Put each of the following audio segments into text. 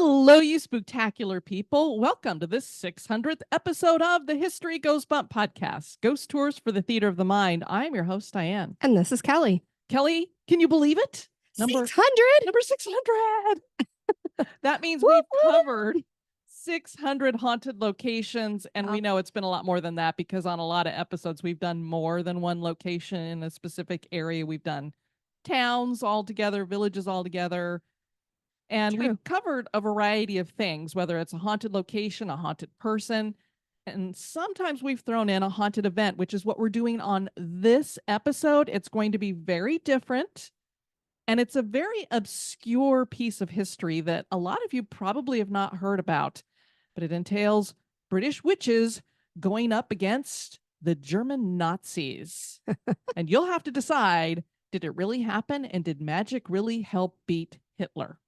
Hello, you spooktacular people. Welcome to this 600th episode of the History Goes Bump podcast, Ghost Tours for the Theater of the Mind. I'm your host, Diane. And this is Kelly. Kelly, can you believe it? 600? Number 600. That means we've covered 600 haunted locations, and we know it's been a lot more than that because on a lot of episodes, we've done more than one location in a specific area. We've done towns all together, villages all together. And we've covered a variety of things, whether it's a haunted location, a haunted person, and sometimes we've thrown in a haunted event, which is what we're doing on this episode. It's going to be very different, and it's a very obscure piece of history that a lot of you probably have not heard about, but it entails British witches going up against the German Nazis. And you'll have to decide, did it really happen? And did magic really help beat Hitler?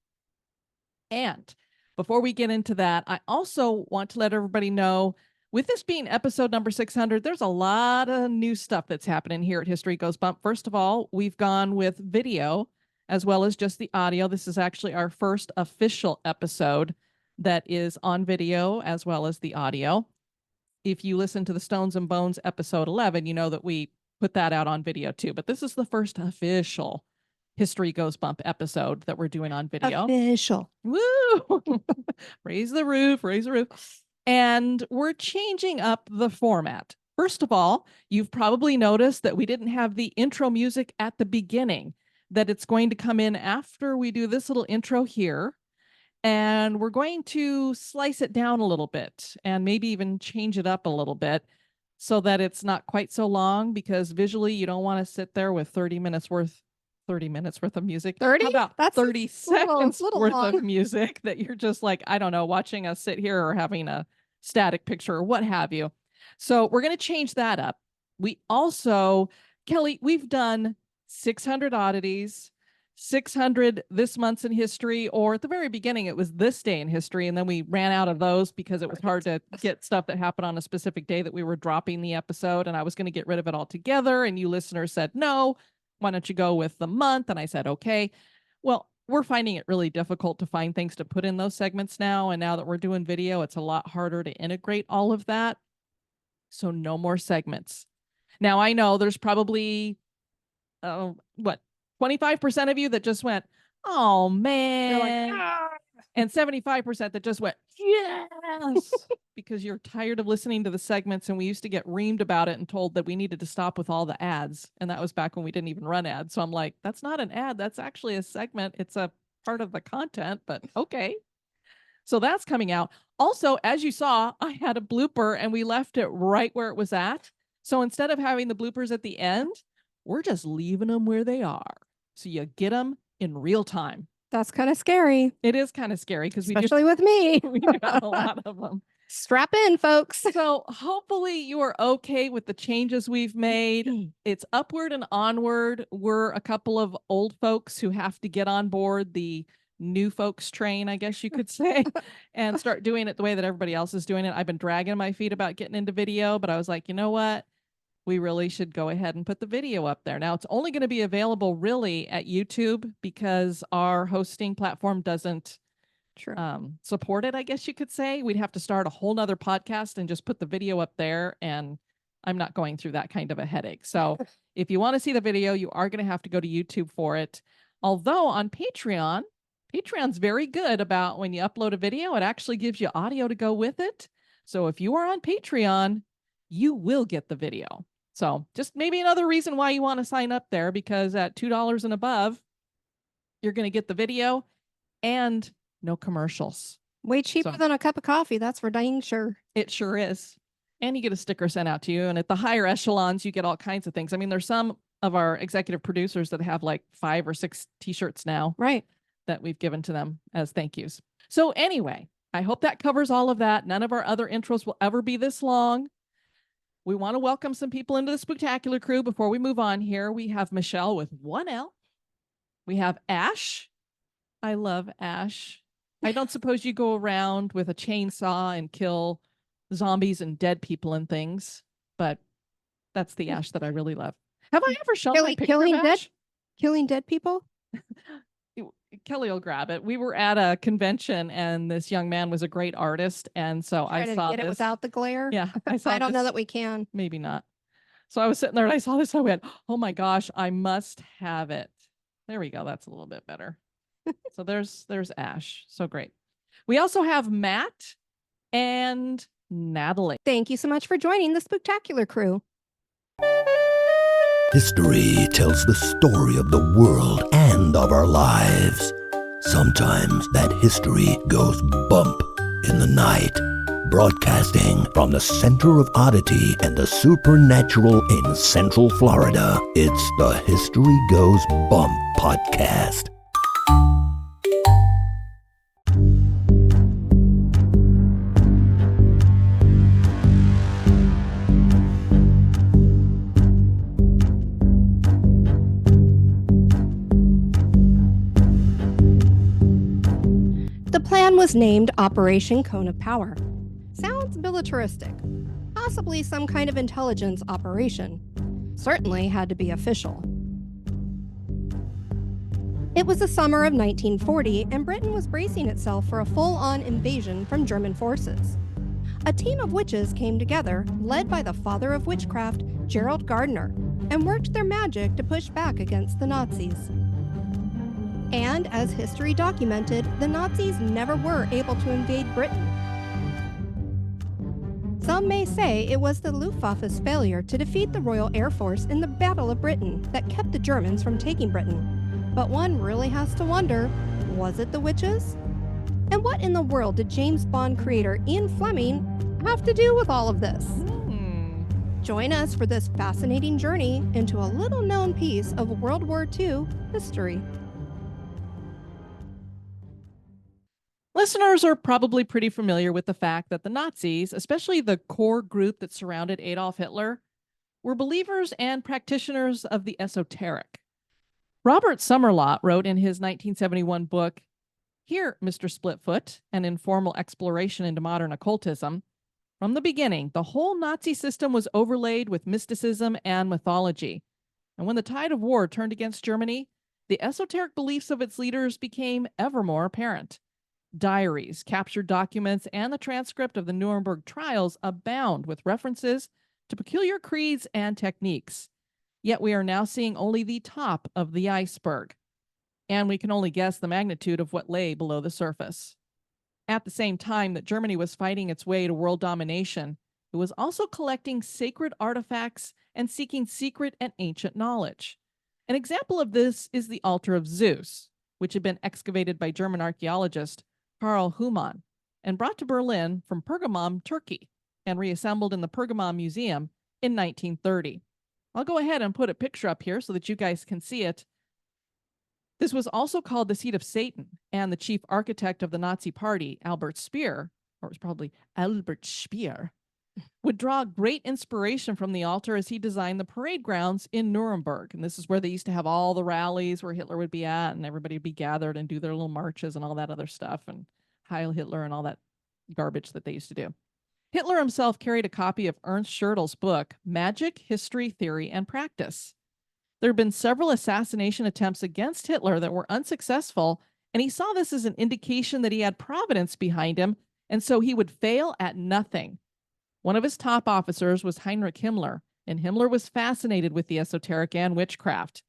And before we get into that, I also want to let everybody know, with this being episode number 600, there's a lot of new stuff that's happening here at History Goes Bump. First of all, we've gone with video as well as just the audio. This is actually our first official episode that is on video as well as the audio. If you listen to the Stones and Bones episode 11, you know that we put that out on video too. But this is the first official History Goes Bump episode that we're doing on video. Official. Woo! Raise the roof, raise the roof. And we're changing up the format. First of all, you've probably noticed that we didn't have the intro music at the beginning, that it's going to come in after we do this little intro here. And we're going to slice it down a little bit and maybe even change it up a little bit so that it's not quite so long, because visually you don't want to sit there with 30 minutes worth of music. 30? How about That's 30 seconds worth long. of music that you're just like, I don't know, watching us sit here or having a static picture or what have you. So we're going to change that up. We also, Kelly, we've done 600 oddities, 600 this month's in history, or at the very beginning, it was this day in history. And then we ran out of those because it was hard to get stuff that happened on a specific day that we were dropping the episode. And I was going to get rid of it altogether. And you listeners said, no, why don't you go with the month? And I said, okay. Well, we're finding it really difficult to find things to put in those segments now. And now that we're doing video, it's a lot harder to integrate all of that. So no more segments. Now, I know there's probably, 25% of you that just went, oh, man. You're like, and 75% that just went, yes, because you're tired of listening to the segments. And we used to get reamed about it and told that we needed to stop with all the ads. And that was back when we didn't even run ads. So I'm like, that's not an ad. That's actually a segment. It's a part of the content, but okay. So that's coming out. Also, as you saw, I had a blooper and we left it right where it was at. So instead of having the bloopers at the end, we're just leaving them where they are. So you get them in real time. That's kind of scary. It is kind of scary because especially with me. we got a lot of them. Strap in, folks. So hopefully you are okay with the changes we've made. It's upward and onward. We're a couple of old folks who have to get on board the new folks train, I guess you could say, and start doing it the way that everybody else is doing it. I've been dragging my feet about getting into video, but I was like, you know what? We really should go ahead and put the video up there. Now, it's only going to be available really at YouTube because our hosting platform doesn't support it, I guess you could say. We'd have to start a whole nother podcast and just put the video up there. And I'm not going through that kind of a headache. So if you want to see the video, you are going to have to go to YouTube for it. Although on Patreon's very good about when you upload a video, it actually gives you audio to go with it. So if you are on Patreon, you will get the video. So just maybe another reason why you want to sign up there, because at $2 and above, you're going to get the video and no commercials. Way cheaper than a cup of coffee. That's for dang sure. It sure is. And you get a sticker sent out to you. And at the higher echelons, you get all kinds of things. I mean, there's some of our executive producers that have like 5 or 6 t-shirts now. Right. That we've given to them as thank yous. So anyway, I hope that covers all of that. None of our other intros will ever be this long. We want to welcome some people into the Spooktacular crew before we move on here. We have Michelle with 1 L. We have Ash. I love Ash. I don't suppose you go around with a chainsaw and kill zombies and dead people and things, but that's the Ash that I really love. Have I ever shown my picture of Ash? Killing dead people? Kelly will grab it. We were at a convention and this young man was a great artist. And so I Try to saw get it this. without the glare. Yeah, I saw I don't know this. that we can. Maybe not. So I was sitting there and I saw this. I went, oh my gosh, I must have it. There we go. That's a little bit better. So there's Ash. So great. We also have Matt and Natalie. Thank you so much for joining the Spooktacular crew. History tells the story of the world and of our lives. Sometimes that history goes bump in the night. Broadcasting from the center of oddity and the supernatural in Central Florida, it's the History Goes Bump podcast. The plan was named Operation Cone of Power. Sounds militaristic. Possibly some kind of intelligence operation. Certainly had to be official. It was the summer of 1940, and Britain was bracing itself for a full-on invasion from German forces. A team of witches came together, led by the Father of Witchcraft, Gerald Gardner, and worked their magic to push back against the Nazis. And as history documented, the Nazis never were able to invade Britain. Some may say it was the Luftwaffe's failure to defeat the Royal Air Force in the Battle of Britain that kept the Germans from taking Britain. But one really has to wonder, was it the witches? And what in the world did James Bond creator Ian Fleming have to do with all of this? Join us for this fascinating journey into a little-known piece of World War II history. Listeners are probably pretty familiar with the fact that the Nazis, especially the core group that surrounded Adolf Hitler, were believers and practitioners of the esoteric. Robert Summerlot wrote in his 1971 book, Here, Mr. Splitfoot, an informal exploration into modern occultism, from the beginning, the whole Nazi system was overlaid with mysticism and mythology. And when the tide of war turned against Germany, the esoteric beliefs of its leaders became ever more apparent. Diaries, captured documents, and the transcript of the Nuremberg trials abound with references to peculiar creeds and techniques. Yet we are now seeing only the top of the iceberg, and we can only guess the magnitude of what lay below the surface. At the same time that Germany was fighting its way to world domination, it was also collecting sacred artifacts and seeking secret and ancient knowledge. An example of this is the altar of Zeus, which had been excavated by German archaeologist Karl Humann and brought to Berlin from Pergamum, Turkey, and reassembled in the Pergamum Museum in 1930. I'll go ahead and put a picture up here so that you guys can see it. This was also called the seat of Satan, and the chief architect of the Nazi party, Albert Speer, or it was probably Albert Speer, would draw great inspiration from the altar as he designed the parade grounds in Nuremberg. And this is where they used to have all the rallies where Hitler would be at, and everybody would be gathered and do their little marches and all that other stuff, and Heil Hitler and all that garbage that they used to do. Hitler himself carried a copy of Ernst Schertl's book, Magick, History, Theory, and Practice. There have been several assassination attempts against Hitler that were unsuccessful, and he saw this as an indication that he had providence behind him, and so he would fail at nothing. One of his top officers was Heinrich Himmler, and Himmler was fascinated with the esoteric and witchcraft.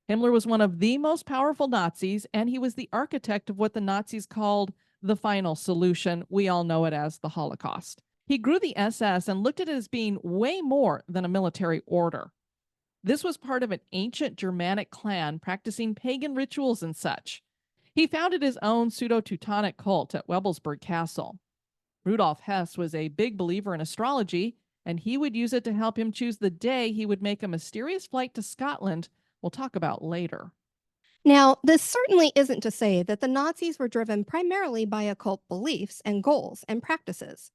Himmler was one of the most powerful Nazis, and he was the architect of what the Nazis called the final solution. We all know it as the Holocaust. He grew the SS and looked at it as being way more than a military order. This was part of an ancient Germanic clan practicing pagan rituals and such. He founded his own pseudo-Teutonic cult at Webelsburg Castle. Rudolf Hess was a big believer in astrology, and he would use it to help him choose the day he would make a mysterious flight to Scotland we'll talk about later. Now, this certainly isn't to say that the Nazis were driven primarily by occult beliefs and goals and practices.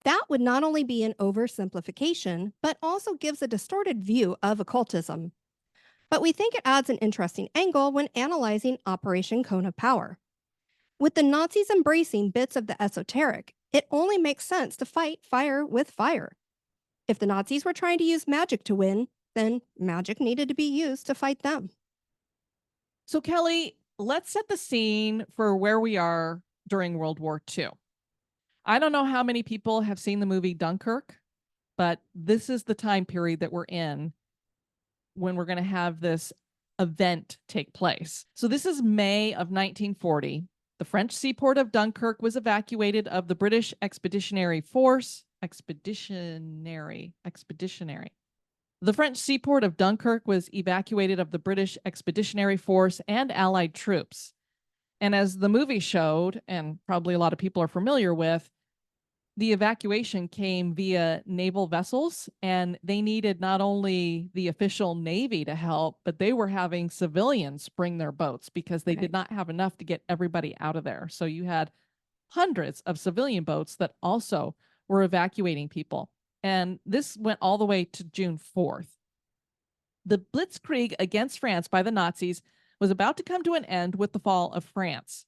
That would not only be an oversimplification, but also gives a distorted view of occultism. But we think it adds an interesting angle when analyzing Operation Cone of Power. With the Nazis embracing bits of the esoteric, it only makes sense to fight fire with fire. If the Nazis were trying to use magic to win, then magic needed to be used to fight them. So, Kelly, let's set the scene for where we are during World War II. I don't know how many people have seen the movie Dunkirk, but this is the time period that we're in when we're going to have this event take place. So this is May of 1940. The French seaport of Dunkirk was evacuated of the British Expeditionary Force. Expeditionary. The French seaport of Dunkirk was evacuated of the British Expeditionary Force and Allied troops. And as the movie showed, and probably a lot of people are familiar with, the evacuation came via naval vessels, and they needed not only the official Navy to help, but they were having civilians bring their boats because they did not have enough to get everybody out of there. So you had hundreds of civilian boats that also were evacuating people. And this went all the way to June 4th. The blitzkrieg against France by the Nazis was about to come to an end with the fall of France.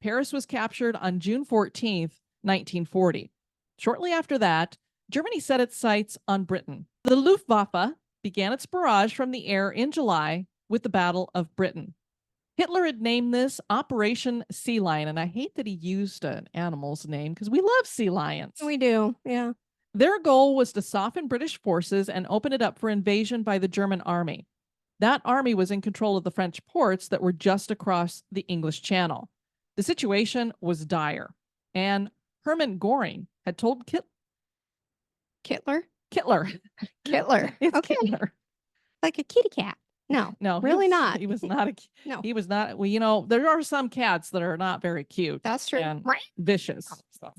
Paris was captured on June 14th, 1940. Shortly after that, Germany set its sights on Britain. The Luftwaffe began its barrage from the air in July with the Battle of Britain. Hitler had named this Operation Sea Lion, and I hate that he used an animal's name because we love sea lions. We do, yeah. Their goal was to soften British forces and open it up for invasion by the German army. That army was in control of the French ports that were just across the English Channel. The situation was dire, and Hermann Göring had told Kittler? Kittler. It's Okay. Kittler. Like a kitty cat. No, really not. He was not No. He was not. Well, there are some cats that are not very cute. That's true. And Right. vicious. So.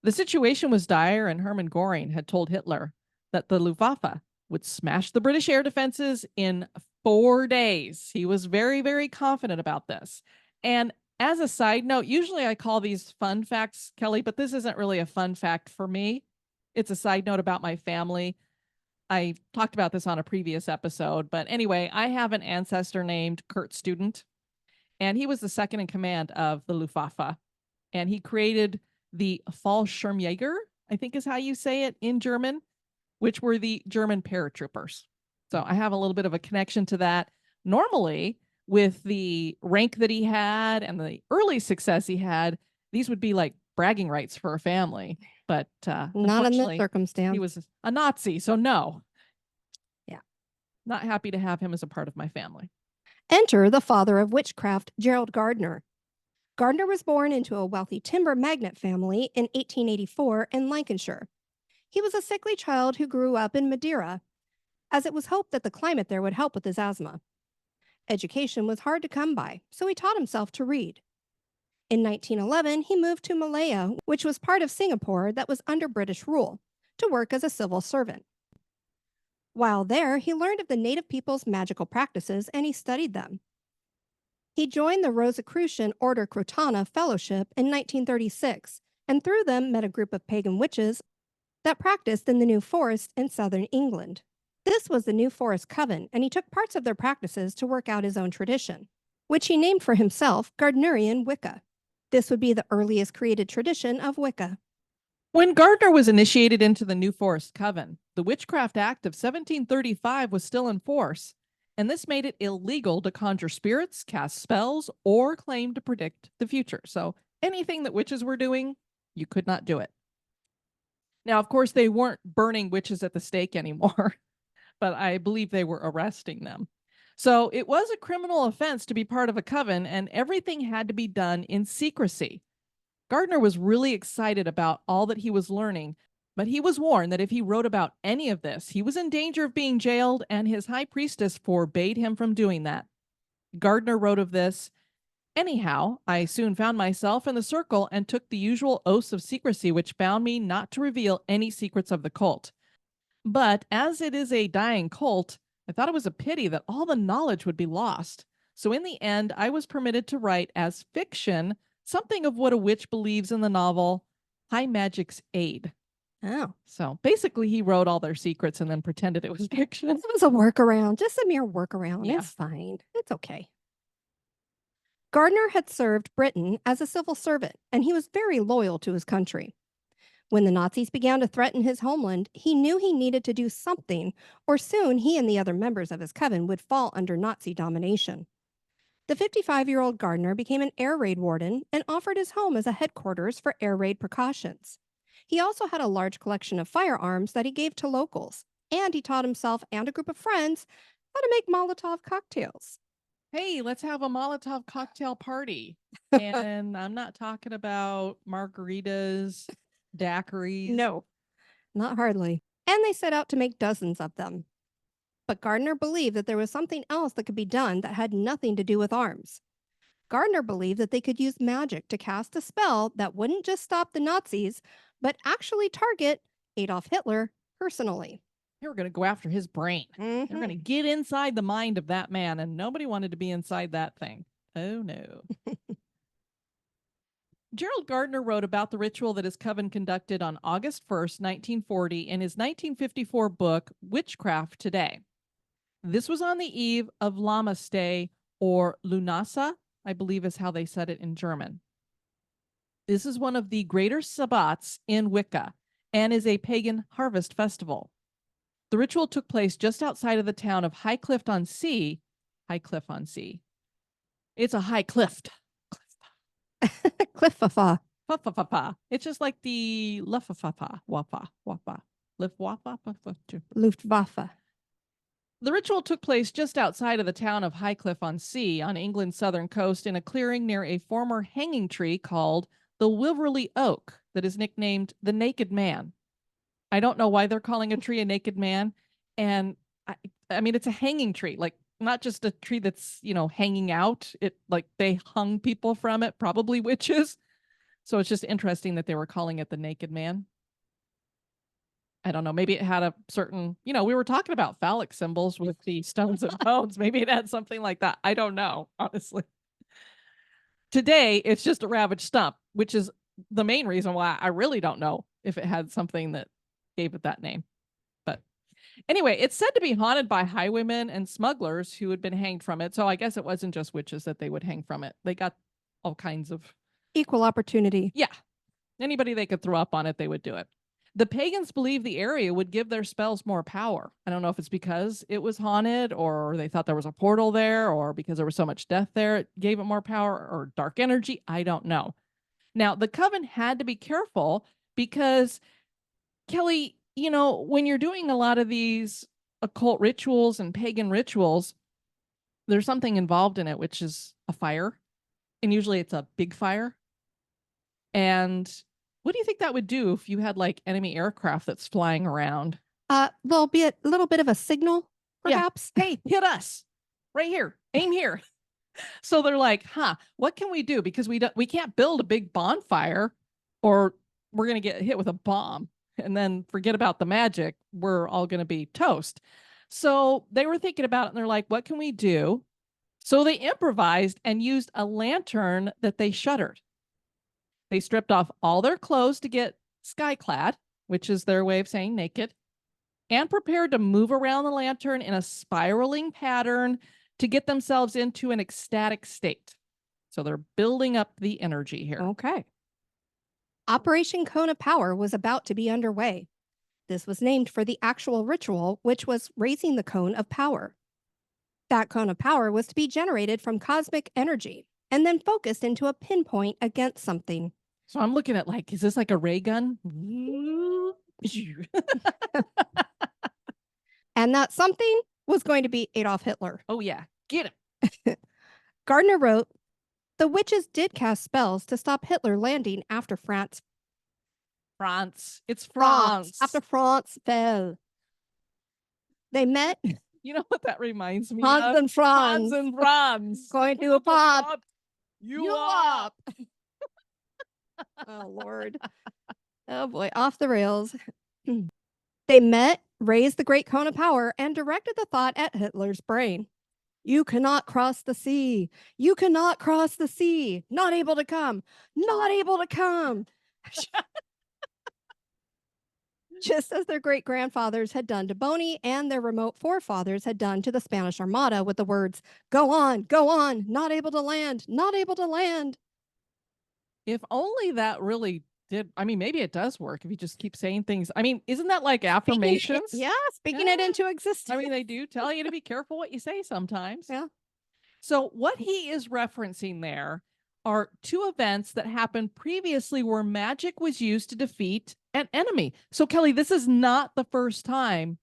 The situation was dire, and Hermann Göring had told Hitler that the Luftwaffe would smash the British air defenses in 4 days. He was very, very confident about this. And as a side note, usually I call these fun facts, Kelly, but this isn't really a fun fact for me. It's a side note about my family. I talked about this on a previous episode, but anyway, I have an ancestor named Kurt Student, and he was the second in command of the Luftwaffe, and he created the Fallschirmjäger, I think is how you say it in German, which were the German paratroopers. So I have a little bit of a connection to that. Normally, with the rank that he had and the early success he had, these would be like bragging rights for a family. But Not in this circumstance. he was a Nazi, so no. Yeah. Not happy to have him as a part of my family. Enter the father of witchcraft, Gerald Gardner. Gardner was born into a wealthy timber magnate family in 1884 in Lancashire. He was a sickly child who grew up in Madeira, as it was hoped that the climate there would help with his asthma. Education was hard to come by, so he taught himself to read. In 1911, he moved to Malaya, which was part of Singapore that was under British rule, to work as a civil servant. While there, he learned of the native people's magical practices and he studied them. He joined the Rosicrucian Order Crotona Fellowship in 1936, and through them met a group of pagan witches that practiced in the New Forest in southern England. This was the New Forest Coven, and he took parts of their practices to work out his own tradition, which he named for himself Gardnerian Wicca. This would be the earliest created tradition of Wicca. When Gardner was initiated into the New Forest Coven, the Witchcraft Act of 1735 was still in force, and this made it illegal to conjure spirits, cast spells, or claim to predict the future. So anything that witches were doing, you could not do it. Now, of course, they weren't burning witches at the stake anymore, but I believe they were arresting them. So it was a criminal offense to be part of a coven, and everything had to be done in secrecy. Gardner was really excited about all that he was learning, but he was warned that if he wrote about any of this, he was in danger of being jailed, and his high priestess forbade him from doing that. Gardner wrote of this, "Anyhow, I soon found myself in the circle and took the usual oaths of secrecy which bound me not to reveal any secrets of the cult. But as it is a dying cult, I thought it was a pity that all the knowledge would be lost. So in the end, I was permitted to write as fiction something of what a witch believes in the novel High Magick's Aid." Oh. So basically, he wrote all their secrets and then pretended it was fiction. It was a workaround, just a mere workaround. Yeah. It's fine. It's okay. Gardner had served Britain as a civil servant, and he was very loyal to his country. When the Nazis began to threaten his homeland, he knew he needed to do something, or soon he and the other members of his coven would fall under Nazi domination. The 55-year-old Gardner became an air raid warden and offered his home as a headquarters for air raid precautions. He also had a large collection of firearms that he gave to locals, and he taught himself and a group of friends how to make Molotov cocktails. Hey, let's have a Molotov cocktail party. And I'm not talking about margaritas, daiquiris. No, not hardly. And they set out to make dozens of them. But Gardner believed that there was something else that could be done that had nothing to do with arms. Gardner believed that they could use magic to cast a spell that wouldn't just stop the Nazis, but actually target Adolf Hitler personally. They were going to go after his brain. They're going to get inside the mind of that man, and nobody wanted to be inside that thing. Oh, no. Gerald Gardner wrote about the ritual that his coven conducted on August 1st, 1940, in his 1954 book, Witchcraft Today. This was on the eve of Lammaste, or Lunasa, I believe is how they said it in German. This is one of the greater sabbats in Wicca and is a pagan harvest festival. The ritual took place just outside of the town of Highcliffe-on-Sea. Highcliffe-on-Sea. It's a high cliff. Cliffafa. It's just like the Luftwaffe. Luftwaffe. The ritual took place just outside of the town of Highcliffe-on-Sea on England's southern coast in a clearing near a former hanging tree called the Wilverley Oak that is nicknamed the Naked Man. I don't know why they're calling a tree a naked man. And I mean, it's a hanging tree, like not just a tree that's, hanging out. It like they hung people from it, probably witches. So it's just interesting that they were calling it the Naked Man. I don't know. Maybe it had a certain, we were talking about phallic symbols with the stones and bones. Maybe it had something like that. I don't know, honestly. Today, it's just a ravaged stump, which is the main reason why I really don't know if it had something that gave it that name. But anyway, it's said to be haunted by highwaymen and smugglers who had been hanged from it. So I guess it wasn't just witches that they would hang from it. They got all kinds of equal opportunity. Yeah. Anybody they could throw up on it, they would do it. The pagans believed the area would give their spells more power. I don't know if it's because it was haunted or they thought there was a portal there or because there was so much death there, it gave it more power or dark energy. I don't know. Now, the coven had to be careful because, Kelly, when you're doing a lot of these occult rituals and pagan rituals, there's something involved in it, which is a fire. And usually it's a big fire. And what do you think that would do if you had like enemy aircraft that's flying around? There'll be a little bit of a signal, perhaps. Yeah. Hey, hit us right here. Aim here. So they're like, what can we do? Because we can't build a big bonfire or we're going to get hit with a bomb and then forget about the magic. We're all going to be toast. So they were thinking about it and they're like, what can we do? So they improvised and used a lantern that they shuttered. They stripped off all their clothes to get skyclad, which is their way of saying naked, and prepared to move around the lantern in a spiraling pattern to get themselves into an ecstatic state. So they're building up the energy here. Okay. Operation Cone of Power was about to be underway. This was named for the actual ritual, which was raising the cone of power. That cone of power was to be generated from cosmic energy and then focused into a pinpoint against something. So I'm looking at is this like a ray gun? And that something was going to be Adolf Hitler. Oh, yeah. Get him. Gardner wrote, the witches did cast spells to stop Hitler landing after France. It's France. After France fell. They met. You know what that reminds me Hans of? and Franz. Hans and Franz. Going to a pop. You up. Oh, Lord. Oh, boy. Off the rails. They met, raised the great cone of power, and directed the thought at Hitler's brain. You cannot cross the sea. You cannot cross the sea. Not able to come. Not able to come. Just as their great-grandfathers had done to Boney and their remote forefathers had done to the Spanish Armada with the words, go on, not able to land, not able to land. If only that really did. I mean, maybe it does work if you just keep saying things. I mean, isn't that like affirmations? Speaking it into existence. I mean, they do tell you to be careful what you say sometimes. Yeah. So what he is referencing there are two events that happened previously where magic was used to defeat an enemy. So Kelly, this is not the first time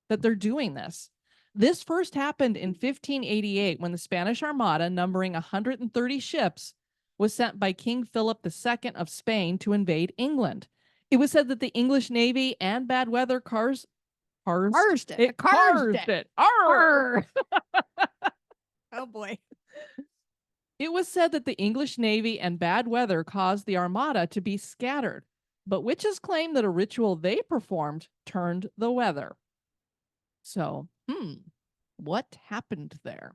that they're doing this. This first happened in 1588 when the Spanish Armada, numbering 130 ships, was sent by King Philip II of Spain to invade England. It was said that the English Navy and bad weather carsed it. Arr! Oh boy. It was said that the English Navy and bad weather caused the Armada to be scattered, but witches claim that a ritual they performed turned the weather. So, what happened there?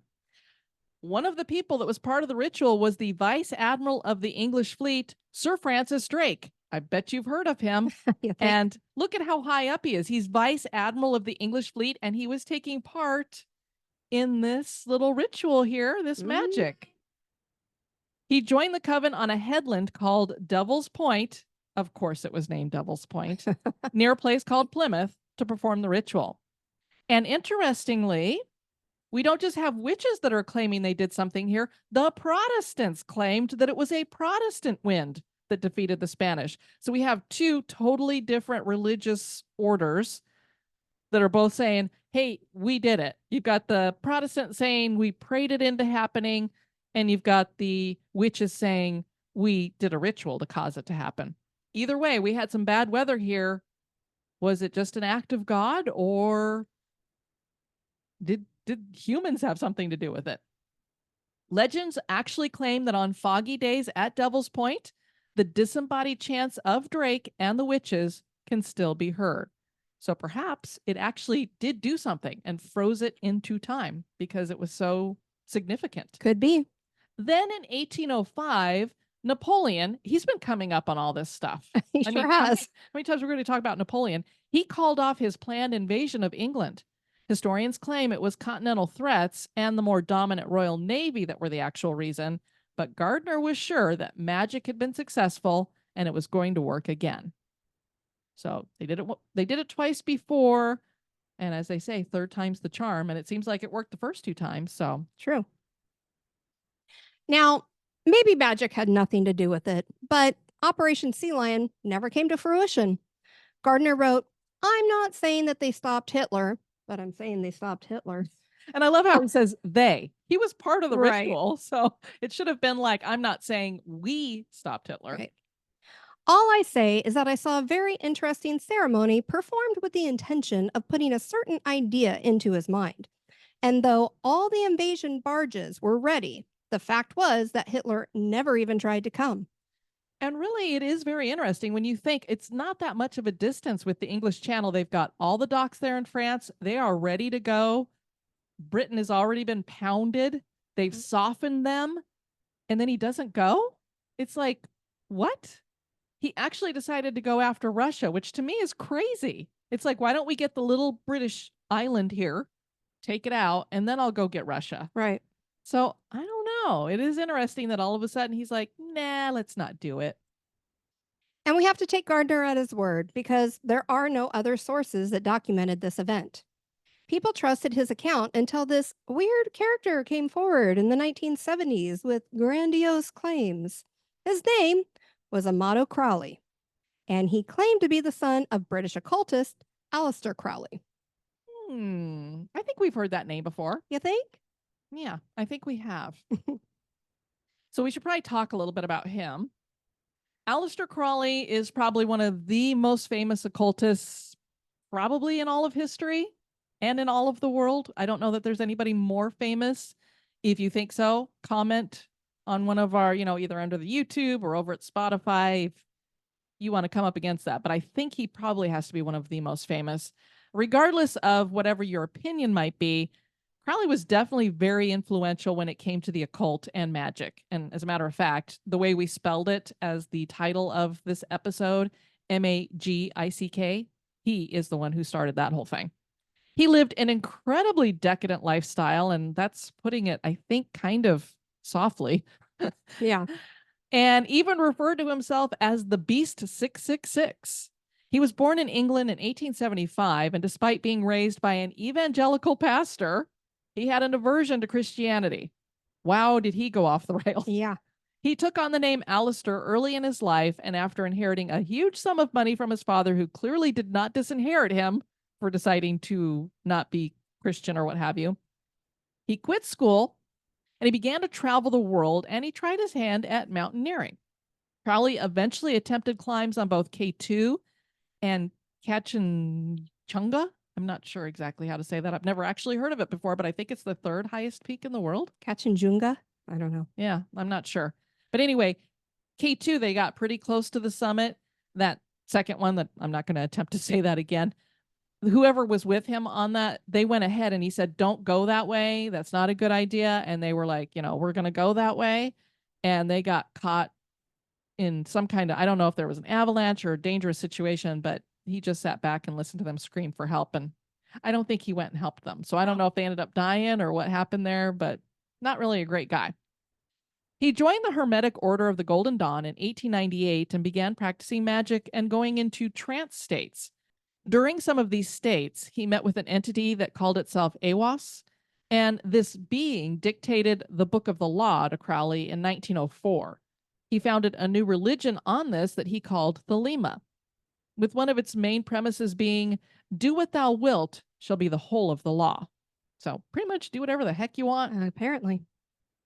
One of the people that was part of the ritual was the Vice Admiral of the English fleet, Sir Francis Drake. I bet you've heard of him. And look at how high up he is. He's Vice Admiral of the English fleet, and he was taking part in this little ritual here, this magic. He joined the coven on a headland called Devil's Point. Of course, it was named Devil's Point, near a place called Plymouth, to perform the ritual. And interestingly, we don't just have witches that are claiming they did something here. The Protestants claimed that it was a Protestant wind that defeated the Spanish. So we have two totally different religious orders that are both saying, hey, we did it. You've got the Protestant saying we prayed it into happening, and you've got the witches saying we did a ritual to cause it to happen. Either way, we had some bad weather here. Was it just an act of God, or did humans have something to do with it? Legends actually claim that on foggy days at Devil's Point, the disembodied chants of Drake and the witches can still be heard. So perhaps it actually did do something and froze it into time because it was so significant. Could be. Then in 1805, Napoleon, he's been coming up on all this stuff. He sure has. How many times we're going to talk about Napoleon? He called off his planned invasion of England. Historians claim it was continental threats and the more dominant Royal Navy that were the actual reason, but Gardner was sure that magic had been successful and it was going to work again. So they did it twice before, and as they say, third time's the charm, and it seems like it worked the first two times. So true. Now, maybe magic had nothing to do with it, but Operation Sea Lion never came to fruition. Gardner wrote, "I'm not saying that they stopped Hitler, but I'm saying they stopped Hitler." And I love how he says they. He was part of the ritual, so it should have been like, I'm not saying we stopped Hitler. Right. All I say is that I saw a very interesting ceremony performed with the intention of putting a certain idea into his mind. And though all the invasion barges were ready, the fact was that Hitler never even tried to come. And really, it is very interesting when you think it's not that much of a distance with the English Channel. They've got all the docks there in France. They are ready to go. Britain has already been pounded. They've softened them. And then he doesn't go? It's like, what? He actually decided to go after Russia, which to me is crazy. It's like, why don't we get the little British island here, take it out, and then I'll go get Russia. Right. So I don't know. It is interesting that all of a sudden he's like, nah, let's not do it. And we have to take Gardner at his word because there are no other sources that documented this event. People trusted his account until this weird character came forward in the 1970s with grandiose claims. His name was Amato Crowley, and he claimed to be the son of British occultist Aleister Crowley. I think we've heard that name before. You think? Yeah, I think we have. So we should probably talk a little bit about him. Aleister Crowley is probably one of the most famous occultists probably in all of history and in all of the world. I don't know that there's anybody more famous. If you think so, comment on one of our, either under the YouTube or over at Spotify if you want to come up against that. But I think he probably has to be one of the most famous. Regardless of whatever your opinion might be, Crowley was definitely very influential when it came to the occult and magic. And as a matter of fact, the way we spelled it as the title of this episode, Magick, he is the one who started that whole thing. He lived an incredibly decadent lifestyle, and that's putting it, I think, kind of softly. Yeah. And even referred to himself as the Beast 666. He was born in England in 1875, and despite being raised by an evangelical pastor, he had an aversion to Christianity. Wow, did he go off the rails? Yeah. He took on the name Alistair early in his life, and after inheriting a huge sum of money from his father, who clearly did not disinherit him for deciding to not be Christian or what have you, he quit school and he began to travel the world, and he tried his hand at mountaineering. Crowley eventually attempted climbs on both K2 and Kachinchunga. I'm not sure exactly how to say that. I've never actually heard of it before, but I think it's the third highest peak in the world. Kachinjunga? I don't know. Yeah, I'm not sure. But anyway, K2, they got pretty close to the summit. That second one, that I'm not going to attempt to say that again. Whoever was with him on that, they went ahead and he said, don't go that way. That's not a good idea. And they were like, we're going to go that way. And they got caught in some kind of, I don't know if there was an avalanche or a dangerous situation, but he just sat back and listened to them scream for help. And I don't think he went and helped them. So I don't know if they ended up dying or what happened there, but not really a great guy. He joined the Hermetic Order of the Golden Dawn in 1898 and began practicing magic and going into trance states. During some of these states, he met with an entity that called itself Awas, and this being dictated the Book of the Law to Crowley in 1904. He founded a new religion on this that he called Thelema, with one of its main premises being, do what thou wilt shall be the whole of the law. So pretty much do whatever the heck you want. Apparently.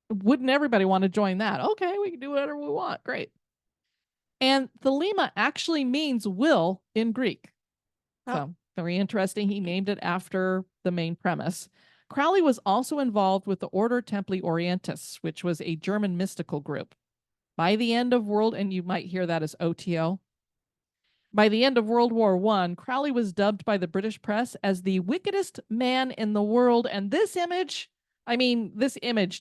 Wouldn't everybody want to join that? Okay, we can do whatever we want. Great. And Thelema actually means will in Greek. So very interesting. He named it after the main premise. Crowley was also involved with the Order Templi Orientis, which was a German mystical group. By the end of and you might hear that as OTO. By the end of World War I, Crowley was dubbed by the British press as the wickedest man in the world. And this image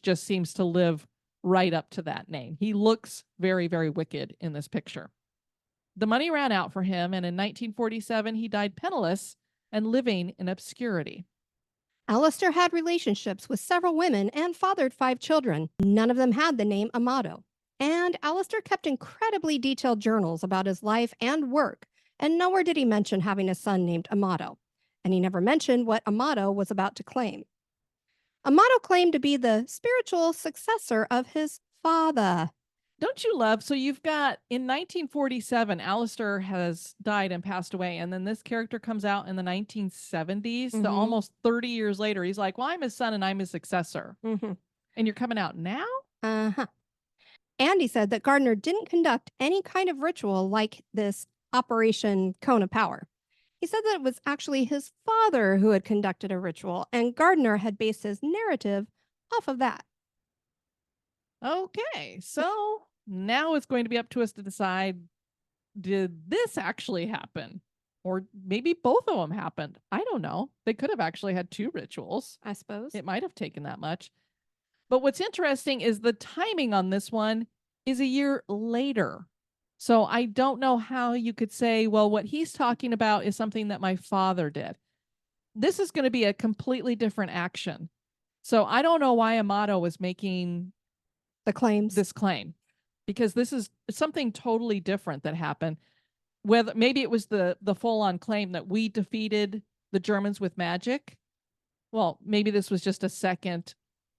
just seems to live right up to that name. He looks very, very wicked in this picture. The money ran out for him, and in 1947, he died penniless and living in obscurity. Alistair had relationships with several women and fathered 5 children. None of them had the name Amado. And Alistair kept incredibly detailed journals about his life and work, and nowhere did he mention having a son named Amado. And he never mentioned what Amado was about to claim. Amado claimed to be the spiritual successor of his father. Don't you love? So you've got, in 1947, Alistair has died and passed away. And then this character comes out in the 1970s. So almost 30 years later, he's like, well, I'm his son and I'm his successor. And you're coming out now? Uh-huh. And he said that Gardner didn't conduct any kind of ritual like this Operation Cone of Power. He said that it was actually his father who had conducted a ritual, and Gardner had based his narrative off of that. Okay, so now it's going to be up to us to decide, did this actually happen? Or maybe both of them happened. I don't know. They could have actually had 2 rituals. I suppose. It might have taken that much. But what's interesting is the timing on this one is a year later. So I don't know how you could say, well, what he's talking about is something that my father did. This is going to be a completely different action. So I don't know why Amado was making this claim, because this is something totally different that happened. Whether maybe it was the full-on claim that we defeated the Germans with magic. Well, maybe this was just a second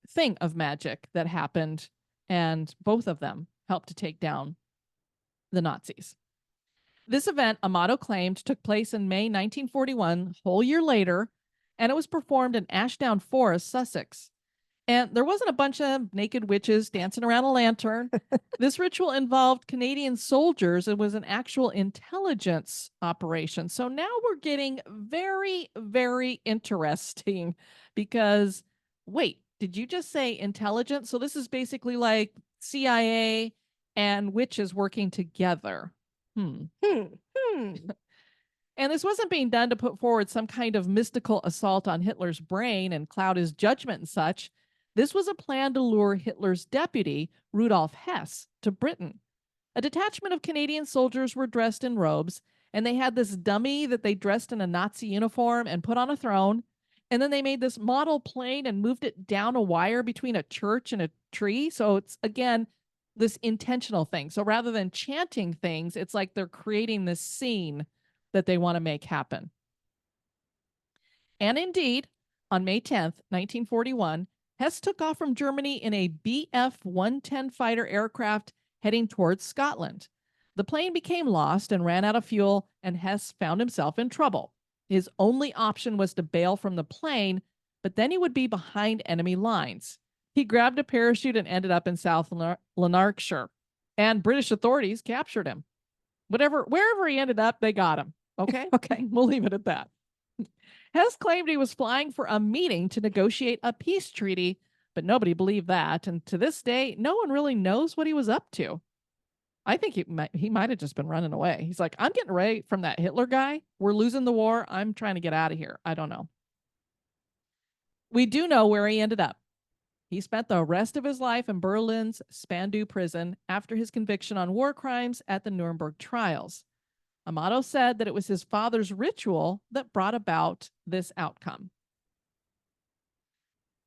thing of magic that happened, and both of them helped to take down the Nazis. This event, Amado claimed, took place in May 1941, a whole year later, and it was performed in Ashdown Forest, Sussex. And there wasn't a bunch of naked witches dancing around a lantern. This ritual involved Canadian soldiers. It was an actual intelligence operation. So now we're getting very, very interesting because, wait, did you just say intelligence? So this is basically like CIA and witches working together. And this wasn't being done to put forward some kind of mystical assault on Hitler's brain and cloud his judgment and such. This was a plan to lure Hitler's deputy, Rudolf Hess, to Britain. A detachment of Canadian soldiers were dressed in robes, and they had this dummy that they dressed in a Nazi uniform and put on a throne. And then they made this model plane and moved it down a wire between a church and a tree. So it's, again, this intentional thing. So rather than chanting things, it's like they're creating this scene that they want to make happen. And indeed, on May 10th, 1941, Hess took off from Germany in a Bf-110 fighter aircraft heading towards Scotland. The plane became lost and ran out of fuel, and Hess found himself in trouble. His only option was to bail from the plane, but then he would be behind enemy lines. He grabbed a parachute and ended up in South Lanarkshire, and British authorities captured him. Wherever he ended up, they got him. Okay? Okay. We'll leave it at that. Hess claimed he was flying for a meeting to negotiate a peace treaty, but nobody believed that. And to this day, no one really knows what he was up to. I think he might have just been running away. He's like, I'm getting away from that Hitler guy. We're losing the war. I'm trying to get out of here. I don't know. We do know where he ended up. He spent the rest of his life in Berlin's Spandau prison after his conviction on war crimes at the Nuremberg trials. Amato said that it was his father's ritual that brought about this outcome.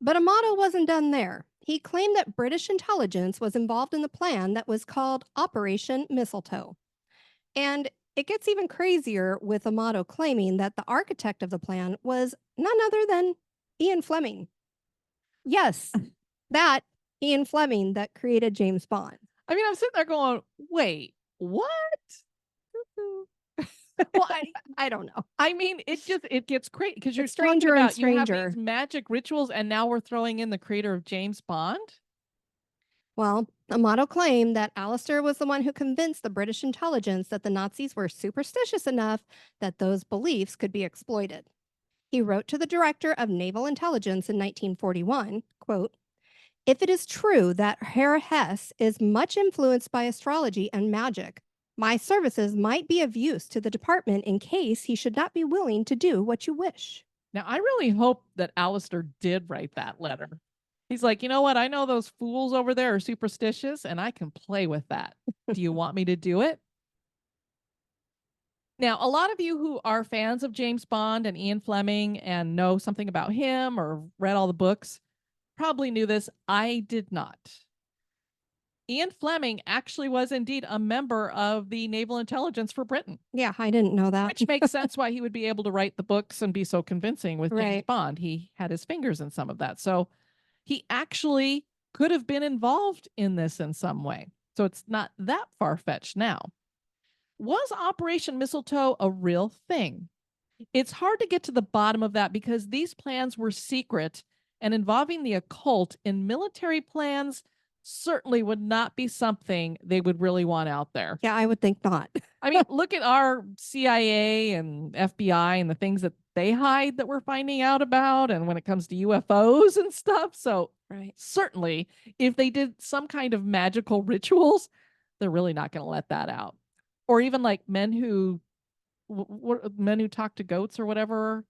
But Amato wasn't done there. He claimed that British intelligence was involved in the plan that was called Operation Mistletoe. And it gets even crazier with Amato claiming that the architect of the plan was none other than Ian Fleming. Yes, that Ian Fleming that created James Bond. I mean, I'm sitting there going, wait, what? Well, I don't know. I mean, it gets crazy because you're It's stranger talking and about you have stranger. these magic rituals, and now we're throwing in the creator of James Bond. Well, Amato claimed that Alistair was the one who convinced the British intelligence that the Nazis were superstitious enough that those beliefs could be exploited. He wrote to the director of naval intelligence in 1941, quote, "If it is true that Herr Hess is much influenced by astrology and magic, my services might be of use to the department in case he should not be willing to do what you wish." Now, I really hope that Alistair did write that letter. He's like, you know what? I know those fools over there are superstitious, and I can play with that. Do you want me to do it? Now, a lot of you who are fans of James Bond and Ian Fleming and know something about him or read all the books probably knew this. I did not. Ian Fleming actually was indeed a member of the Naval Intelligence for Britain. Yeah, I didn't know that. Which makes sense why he would be able to write the books and be so convincing with James Right. Bond. He had his fingers in some of that. So he actually could have been involved in this in some way. So it's not that far-fetched now. Was Operation Mistletoe a real thing? It's hard to get to the bottom of that because these plans were secret, and involving the occult in military plans certainly would not be something they would really want out there. Yeah, I would think not. I mean, look at our CIA and FBI and the things that they hide that we're finding out about, and when it comes to UFOs and stuff. So Right. certainly, if they did some kind of magical rituals, they're really not going to let that out. Or even like men who talk to goats or whatever.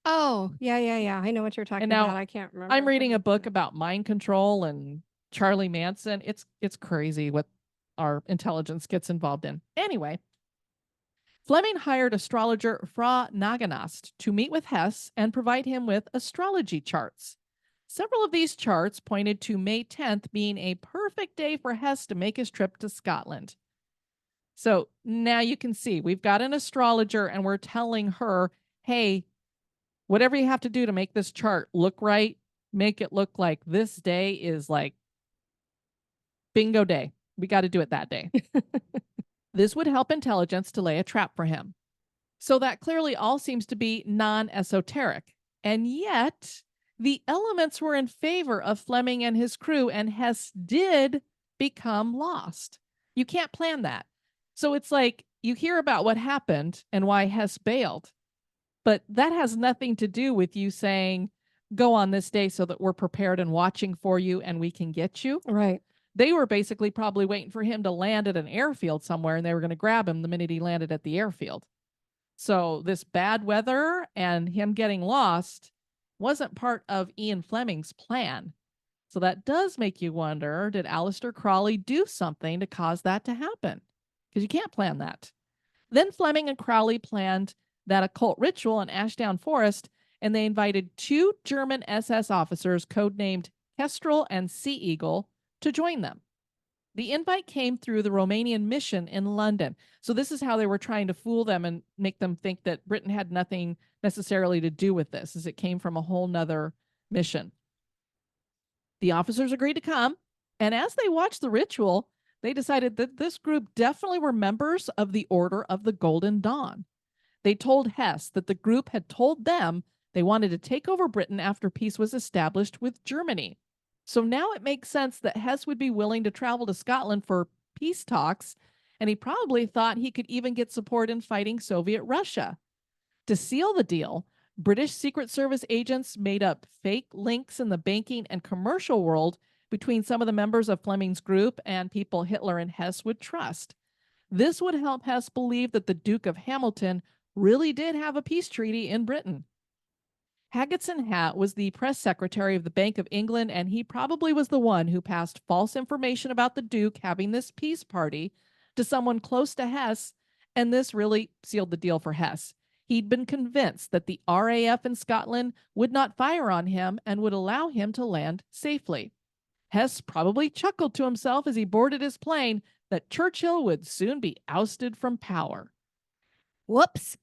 Oh, yeah. I know what you're talking And now about. I can't remember. I'm reading a book about mind control and Charlie Manson. It's crazy what our intelligence gets involved in. Anyway, Fleming hired astrologer Fra Naganast to meet with Hess and provide him with astrology charts. Several of these charts pointed to May 10th being a perfect day for Hess to make his trip to Scotland. So now you can see we've got an astrologer and we're telling her, hey, whatever you have to do to make this chart look right, make it look like this day is like bingo day. We got to do it that day. This would help intelligence to lay a trap for him. So that clearly all seems to be non-esoteric. And yet, the elements were in favor of Fleming and his crew, and Hess did become lost. You can't plan that. So it's like you hear about what happened and why Hess bailed, but that has nothing to do with you saying, go on this day so that we're prepared and watching for you and we can get you. Right. They were basically probably waiting for him to land at an airfield somewhere, and they were going to grab him the minute he landed at the airfield. So this bad weather and him getting lost wasn't part of Ian Fleming's plan. So that does make you wonder, did Aleister Crowley do something to cause that to happen? Because you can't plan that. Then Fleming and Crowley planned that occult ritual in Ashdown Forest, and they invited 2 German SS officers, codenamed Kestrel and Sea Eagle, to join them. The invite came through the Romanian mission in London. So this is how they were trying to fool them and make them think that Britain had nothing necessarily to do with this, as it came from a whole nother mission. The officers agreed to come, and as they watched the ritual, they decided that this group definitely were members of the Order of the Golden Dawn. They told Hess that the group had told them they wanted to take over Britain after peace was established with Germany. So now it makes sense that Hess would be willing to travel to Scotland for peace talks, and he probably thought he could even get support in fighting Soviet Russia. To seal the deal, British Secret Service agents made up fake links in the banking and commercial world between some of the members of Fleming's group and people Hitler and Hess would trust. This would help Hess believe that the Duke of Hamilton really did have a peace treaty in Britain. Haggetson Hatt was the press secretary of the Bank of England, and he probably was the one who passed false information about the Duke having this peace party to someone close to Hess, and this really sealed the deal for Hess. He'd been convinced that the RAF in Scotland would not fire on him and would allow him to land safely. Hess probably chuckled to himself as he boarded his plane that Churchill would soon be ousted from power. Whoops.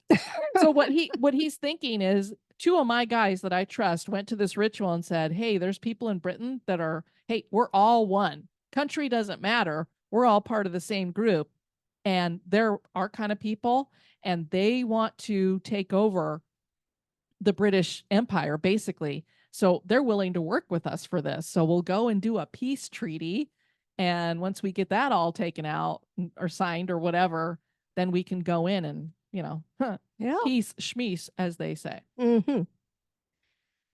So what he's thinking is, two of my guys that I trust went to this ritual and said, hey, there's people in Britain that are, hey, we're all one. Country doesn't matter. We're all part of the same group. And they're our kind of people. And they want to take over the British Empire, basically. So they're willing to work with us for this. So we'll go and do a peace treaty. And once we get that all taken out or signed or whatever, then we can go in and, peace schmeece, as they say. Mm-hmm.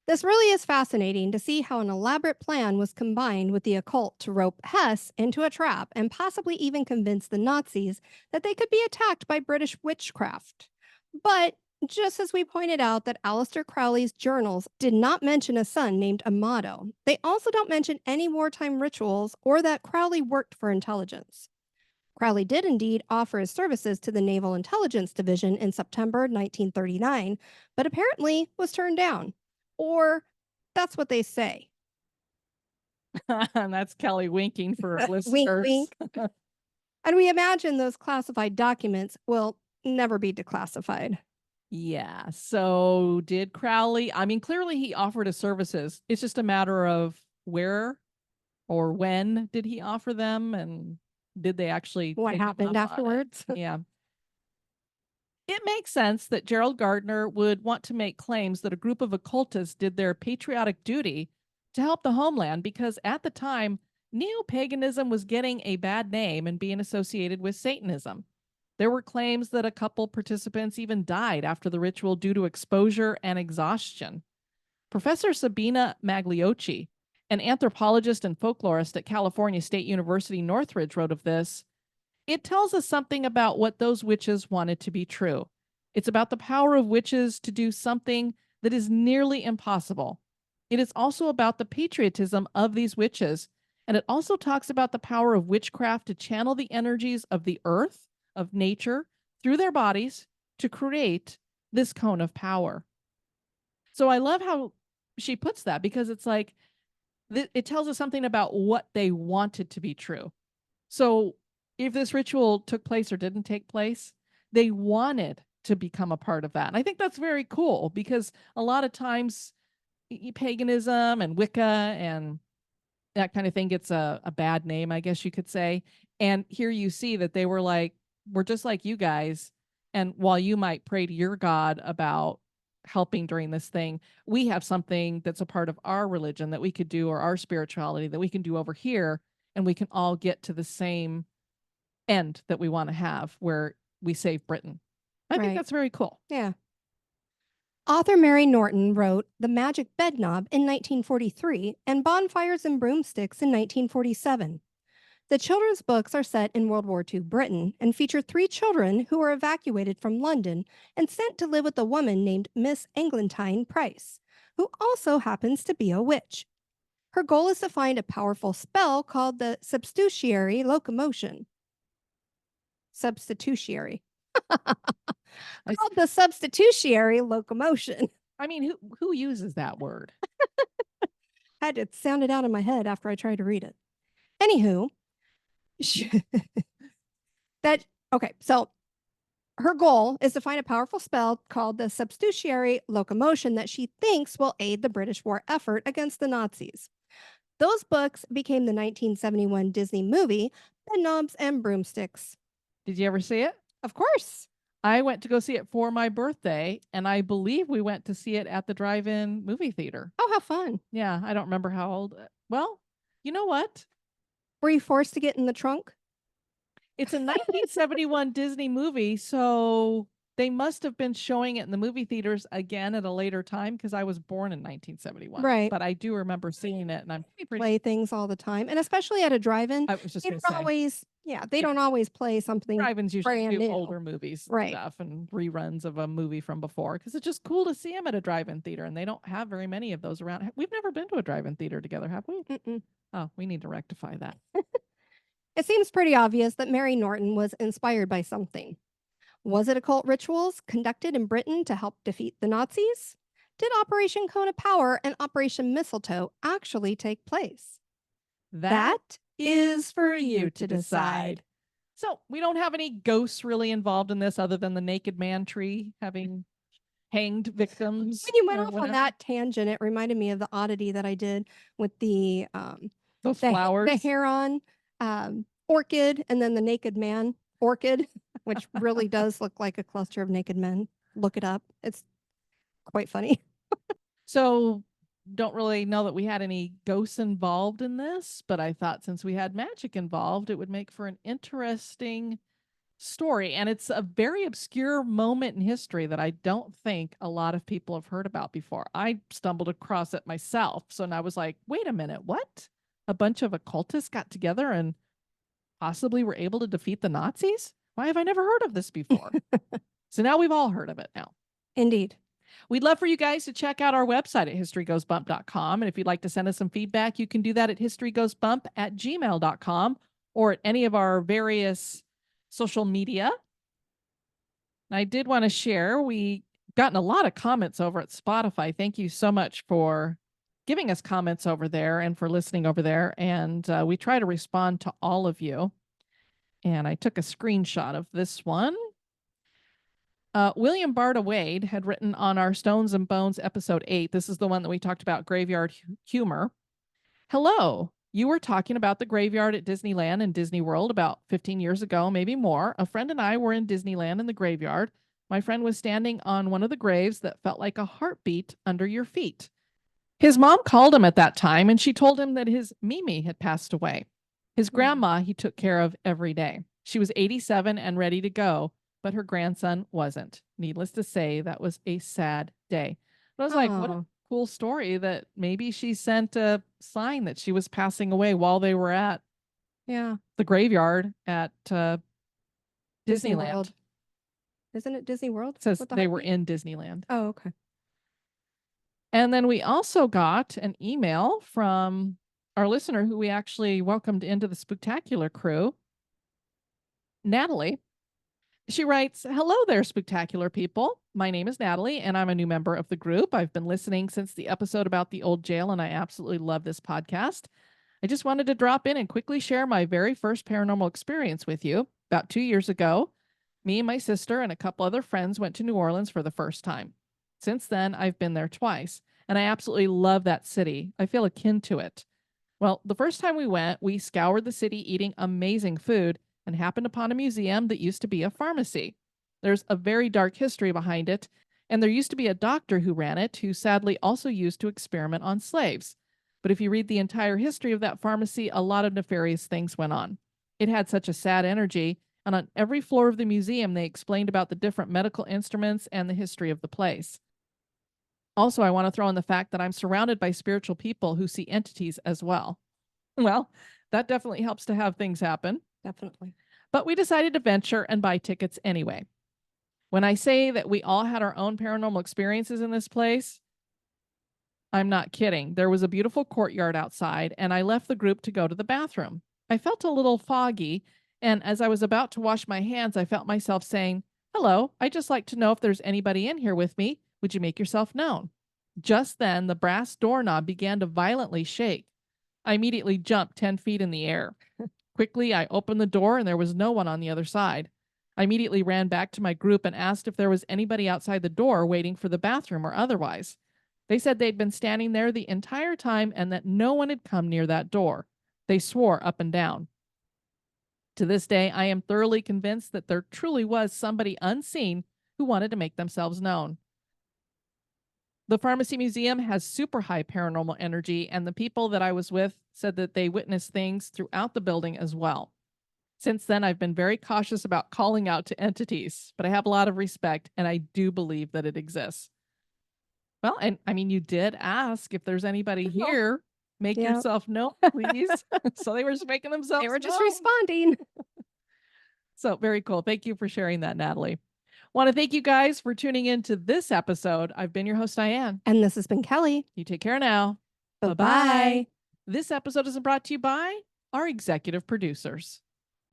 This really is fascinating to see how an elaborate plan was combined with the occult to rope Hess into a trap and possibly even convince the Nazis that they could be attacked by British witchcraft. But just as we pointed out that Aleister Crowley's journals did not mention a son named Amato, they also don't mention any wartime rituals or that Crowley worked for intelligence. Crowley did indeed offer his services to the Naval Intelligence Division in September 1939, but apparently was turned down. Or that's what they say. And that's Kelly winking for listeners. Wink, wink. And we imagine those classified documents will never be declassified. Yeah. So did Crowley, clearly he offered his services. It's just a matter of where or when did he offer them, and did they actually what happened afterwards? Yeah. It makes sense that Gerald Gardner would want to make claims that a group of occultists did their patriotic duty to help the homeland, because at the time, neo-paganism was getting a bad name and being associated with Satanism. There were claims that a couple participants even died after the ritual due to exposure and exhaustion. Professor Sabina Magliocci, an anthropologist and folklorist at California State University Northridge, wrote of this. It tells us something about what those witches wanted to be true. It's about the power of witches to do something that is nearly impossible. It is also about the patriotism of these witches, and it also talks about the power of witchcraft to channel the energies of the earth, of nature, through their bodies to create this cone of power. So I love how she puts that, because it's like, it tells us something about what they wanted to be true. So if this ritual took place or didn't take place, they wanted to become a part of that. And I think that's very cool, because a lot of times paganism and Wicca and that kind of thing gets a bad name, I guess you could say. And here you see that they were like, we're just like you guys. And while you might pray to your God about helping during this thing, we have something that's a part of our religion that we could do, or our spirituality that we can do over here, and we can all get to the same end that we want to have, where we save Britain. I think that's very cool. Yeah. Author Mary Norton wrote The Magic Bedknob in 1943 and Bonfires and Broomsticks in 1947. The children's books are set in World War II Britain and feature 3 children who were evacuated from London and sent to live with a woman named Miss Eglantine Price, who also happens to be a witch. Her goal is to find a powerful spell called the substitutionary locomotion. Substitutionary. Called the substitutionary locomotion. I mean, who uses that word? Had to sound it out in my head after I tried to read it. Anywho, so her goal is to find a powerful spell called the substitutionary locomotion that she thinks will aid the British war effort against the Nazis. Those books became the 1971 Disney movie, Bedknobs and Broomsticks. Did you ever see it? Of course. I went to go see it for my birthday, and I believe we went to see it at the drive-in movie theater. Oh, how fun. Yeah, I don't remember how old. Well, you know what? Were you forced to get in the trunk? It's a 1971 Disney movie, so they must have been showing it in the movie theaters again at a later time because I was born in 1971. Right. But I do remember seeing it, and I'm pretty. Play things all the time, and especially at a drive-in. I was just They going don't to say. always, they don't always play something Drive-ins usually brand do new. older movies and Right. stuff and reruns of a movie from before because it's just cool to see them at a drive-in theater, and they don't have very many of those around. We've never been to a drive-in theater together, have we? Mm-mm. Oh, we need to rectify that. It seems pretty obvious that Mary Norton was inspired by something. Was it occult rituals conducted in Britain to help defeat the Nazis? Did Operation Cone of Power and Operation Mistletoe actually take place? That is for you to decide. So we don't have any ghosts really involved in this other than the naked man tree having hanged victims. When you went or off whatever. on that tangent, it reminded me of the oddity that I did with the Those flowers. the heron, orchid, and then the naked man orchid, which really does look like a cluster of naked men. Look it up. It's quite funny. So don't really know that we had any ghosts involved in this, but I thought since we had magic involved, it would make for an interesting story. And it's a very obscure moment in history that I don't think a lot of people have heard about before. I stumbled across it myself. So now I was like, wait a minute, what? A bunch of occultists got together and possibly were able to defeat the Nazis? Why have I never heard of this before? So now we've all heard of it now. Indeed. We'd love for you guys to check out our website at historygoesbump.com. And if you'd like to send us some feedback, you can do that at historygoesbump@gmail.com or at any of our various social media. And I did want to share, we gotten a lot of comments over at Spotify. Thank you so much for giving us comments over there and for listening over there. And we try to respond to all of you. And I took a screenshot of this one. William Barda Wade had written on our Stones and Bones episode 8. This is the one that we talked about graveyard humor. Hello. You were talking about the graveyard at Disneyland and Disney World about 15 years ago, maybe more. A friend and I were in Disneyland in the graveyard. My friend was standing on one of the graves that felt like a heartbeat under your feet. His mom called him at that time, and she told him that his Mimi had passed away. His grandma he took care of every day. She was 87 and ready to go, but her grandson wasn't. Needless to say, that was a sad day. But I was like, what a cool story that maybe she sent a sign that she was passing away while they were at the graveyard at Disneyland. World. Isn't it Disney World? It says they were in Disneyland. Oh, okay. And then we also got an email from our listener who we actually welcomed into the Spooktacular crew, Natalie. She writes, hello there, Spooktacular people. My name is Natalie, and I'm a new member of the group. I've been listening since the episode about the old jail, and I absolutely love this podcast. I just wanted to drop in and quickly share my very first paranormal experience with you. About 2 years ago, me and my sister and a couple other friends went to New Orleans for the first time. Since then, I've been there twice, and I absolutely love that city. I feel akin to it. Well, the first time we went, we scoured the city eating amazing food and happened upon a museum that used to be a pharmacy. There's a very dark history behind it, and there used to be a doctor who ran it who sadly also used to experiment on slaves. But if you read the entire history of that pharmacy, a lot of nefarious things went on. It had such a sad energy, and on every floor of the museum, they explained about the different medical instruments and the history of the place. Also, I want to throw in the fact that I'm surrounded by spiritual people who see entities as well. Well, that definitely helps to have things happen. Definitely. But we decided to venture and buy tickets anyway. When I say that we all had our own paranormal experiences in this place, I'm not kidding. There was a beautiful courtyard outside, and I left the group to go to the bathroom. I felt a little foggy, and as I was about to wash my hands, I felt myself saying, hello, I'd just like to know if there's anybody in here with me. Would you make yourself known? Just then, the brass doorknob began to violently shake. I immediately jumped 10 feet in the air. Quickly, I opened the door and there was no one on the other side. I immediately ran back to my group and asked if there was anybody outside the door waiting for the bathroom or otherwise. They said they'd been standing there the entire time and that no one had come near that door. They swore up and down. To this day, I am thoroughly convinced that there truly was somebody unseen who wanted to make themselves known. The Pharmacy Museum has super high paranormal energy, and the people that I was with said that they witnessed things throughout the building as well. Since then, I've been very cautious about calling out to entities, but I have a lot of respect, and I do believe that it exists. Well, and I mean, you did ask if there's anybody here. Make Yep. yourself known, please. So they were just making themselves They were just known. responding. So very cool. Thank you for sharing that, Natalie. Want to thank you guys for tuning in to this episode. I've been your host, Diane. And this has been Kelly. You take care now. Bye-bye. This episode is brought to you by our executive producers.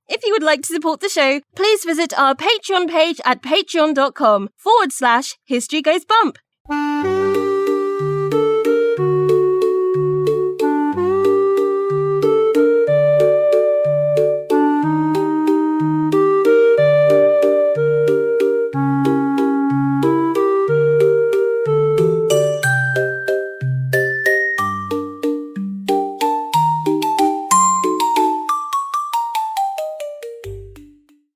If you would like to support the show, please visit our Patreon page at patreon.com/History Goes Bump.